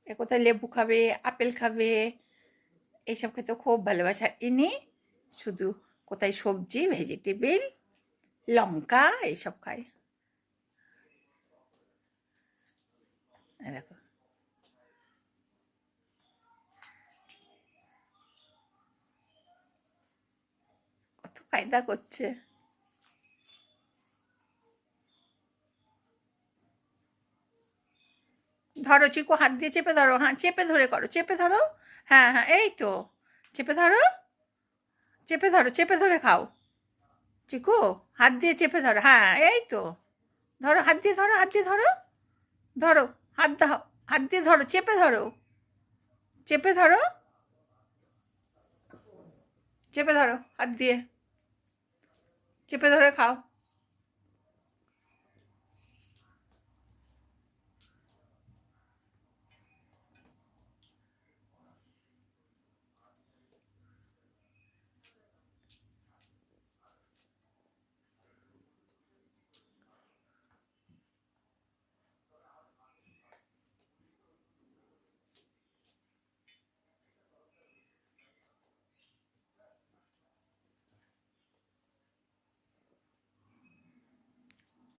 এ কোথায় লেবু খাবে, আপেল খাবে, এইসব খেতে খুব ভালোবাসে। আর ইনি শুধু কোথায় সবজি, ভেজিটেবিল, লঙ্কা এইসব খায়। দেখো কত কায়দা করছে। ধরো চিকু, হাত দিয়ে চেপে ধরো। হ্যাঁ, চেপে ধরে করো, চেপে ধরো। হ্যাঁ হ্যাঁ, এই তো চেপে ধরো, চেপে ধরো, চেপে ধরে খাও। চিকু, হাত দিয়ে চেপে ধরো। হ্যাঁ, এই তো ধরো, হাত দিয়ে ধরো, হাত দিয়ে ধরো, ধরো, হাত দাও, হাত দিয়ে ধরো, চেপে ধরো, চেপে ধরো, চেপে ধরো, হাত দিয়ে চেপে ধরে খাও।